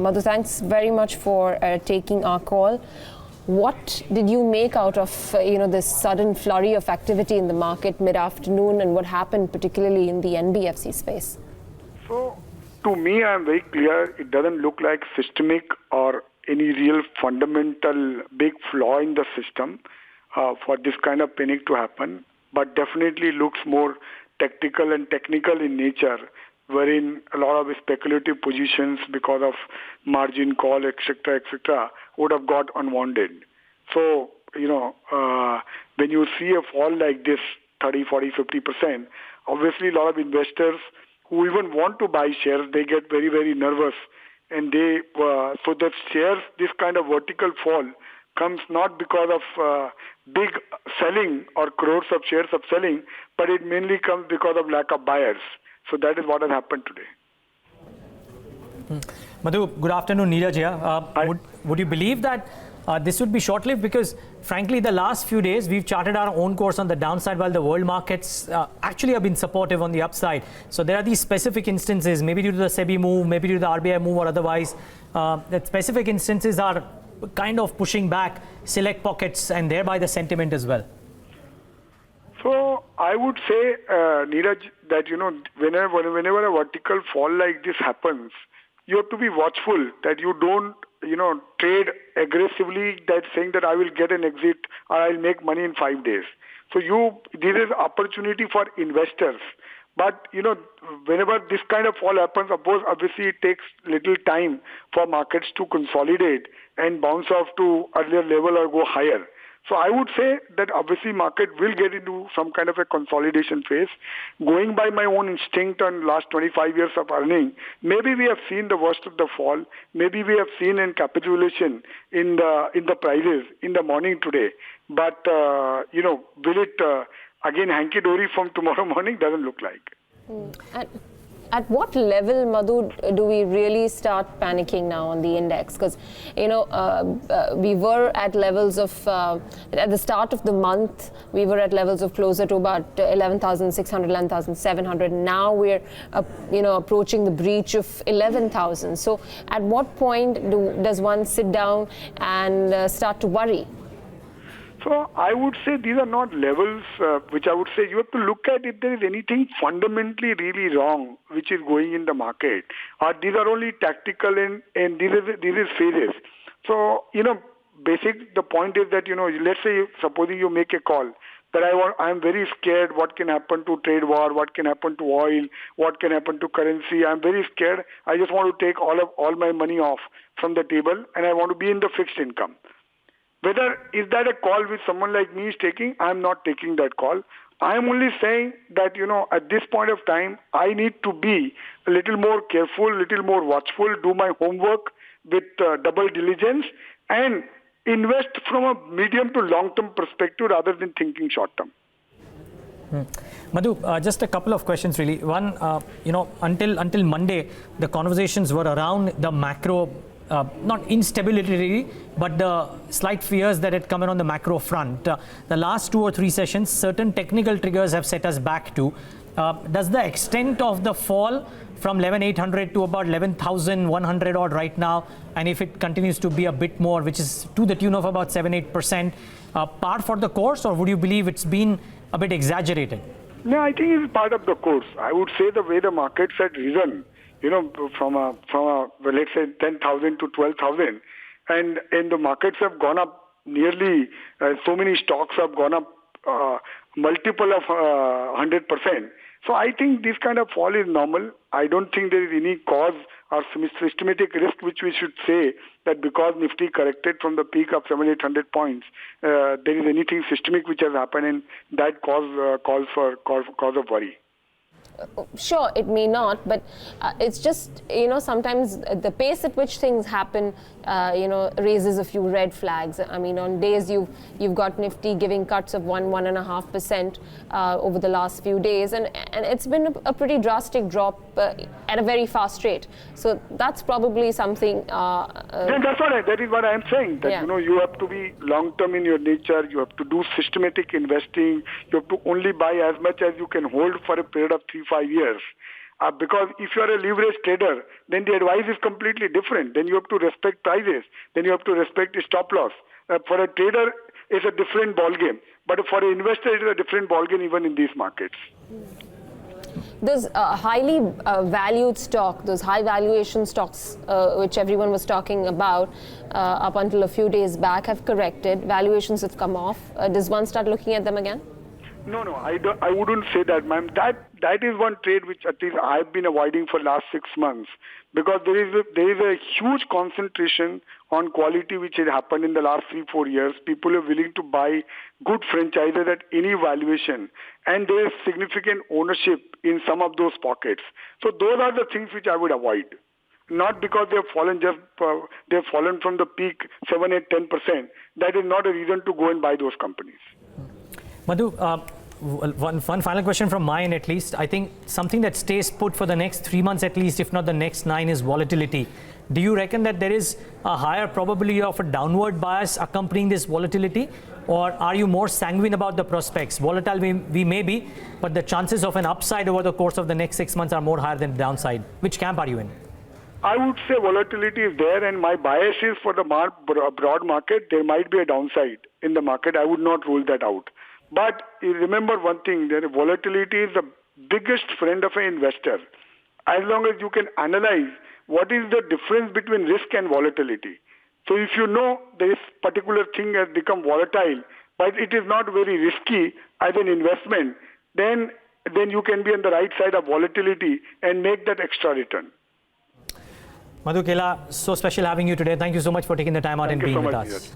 Madhu, thanks very much for taking our call. What did you make out of this sudden flurry of activity in the market mid-afternoon, and what happened particularly in the NBFC space? So, to me, I'm very clear. It doesn't look like systemic or any real fundamental big flaw in the system for this kind of panic to happen, but definitely looks more tactical and technical in nature, wherein a lot of speculative positions because of margin call, etc., would have got unwounded. So, when you see a fall like this, 30, 40, 50%, obviously a lot of investors who even want to buy shares, they get very, very nervous. And so that shares, this kind of vertical fall comes not because of big selling or crores of shares of selling, but it mainly comes because of lack of buyers. So that is what has happened today. Madhu, good afternoon. Neeraj here. Would you believe that this would be short-lived? Because frankly, the last few days, we've charted our own course on the downside while the world markets actually have been supportive on the upside. So there are these specific instances, maybe due to the SEBI move, maybe due to the RBI move or otherwise, that specific instances are kind of pushing back select pockets and thereby the sentiment as well. So I would say, Neeraj, that whenever a vertical fall like this happens, you have to be watchful that you don't trade aggressively, that saying that I will get an exit or I'll make money in 5 days. So this is opportunity for investors. But whenever this kind of fall happens, obviously it takes little time for markets to consolidate and bounce off to earlier level or go higher. So I would say that obviously market will get into some kind of a consolidation phase. Going by my own instinct on last 25 years of earning, maybe we have seen the worst of the fall. Maybe we have seen a capitulation in the prices in the morning today. But will it again hanky-dory from tomorrow morning? Doesn't look like. At what level, Madhu, do we really start panicking now on the index? Because, we were at levels of, at the start of the month, we were at levels of closer to about 11,600, 11,700. Now we're, approaching the breach of 11,000. So at what point does one sit down and start to worry? So I would say these are not levels which I would say you have to look at if there is anything fundamentally really wrong which is going in the market, or these are only tactical and these is phases. So, the point is that, let's say supposing you make a call that I'm very scared what can happen to trade war, what can happen to oil, what can happen to currency. I'm very scared. I just want to take all my money off from the table and I want to be in the fixed income. Whether is that a call which someone like me is taking, I'm not taking that call. I'm only saying that, at this point of time, I need to be a little more careful, a little more watchful, do my homework with double diligence and invest from a medium to long-term perspective rather than thinking short-term. Madhu, just a couple of questions really. One, until Monday, the conversations were around the macro not instability really, but the slight fears that had come in on the macro front. The last 2 or 3 sessions, certain technical triggers have set us back to. Does the extent of the fall from 11,800 to about 11,100 odd right now, and if it continues to be a bit more, which is to the tune of about 7-8%, par for the course, or would you believe it's been a bit exaggerated? No, I think it's part of the course. I would say the way the markets had risen, from let's say 10,000 to 12,000, and the markets have gone up nearly, so many stocks have gone up multiple of 100%. So I think this kind of fall is normal. I don't think there is any cause or systematic risk which we should say that because Nifty corrected from the peak of 700-800 points, there is anything systemic which has happened and that cause of worry. Sure, it may not, but it's just, sometimes the pace at which things happen, raises a few red flags. I mean, on days you've got Nifty giving cuts of 1.5% over the last few days, and it's been a pretty drastic drop at a very fast rate. So that's probably something. That is what I'm saying. That you have to be long-term in your nature. You have to do systematic investing. You have to only buy as much as you can hold for a period of 3-5 years. because if you are a leverage trader, then the advice is completely different. Then you have to respect prices. Then you have to respect the stop loss. For a trader, it's a different ball game. But for an investor, it is a different ball game even in these markets. Those highly valued stock, those high valuation stocks, which everyone was talking about up until a few days back, have corrected. Valuations have come off. Does one start looking at them again? No, I wouldn't say that, ma'am. That is one trade which at least I've been avoiding for last 6 months, because there is a huge concentration on quality which had happened in the last 3-4 years. People are willing to buy good franchises at any valuation, and there is significant ownership in some of those pockets. So those are the things which I would avoid. Not because they have fallen they have fallen from the peak 7, 8, 10%. That is not a reason to go and buy those companies. Madhu, one final question from my end at least. I think something that stays put for the next 3 months at least, if not the next 9, is volatility. Do you reckon that there is a higher probability of a downward bias accompanying this volatility? Or are you more sanguine about the prospects? Volatile we may be, but the chances of an upside over the course of the next 6 months are more higher than the downside. Which camp are you in? I would say volatility is there, and my bias is for the broad market. There might be a downside in the market. I would not rule that out. But remember one thing, that volatility is the biggest friend of an investor. As long as you can analyze what is the difference between risk and volatility. So if you know this particular thing has become volatile, but it is not very risky as an investment, then you can be on the right side of volatility and make that extra return. Madhu Kela, so special having you today. Thank you so much for taking the time out and being with us.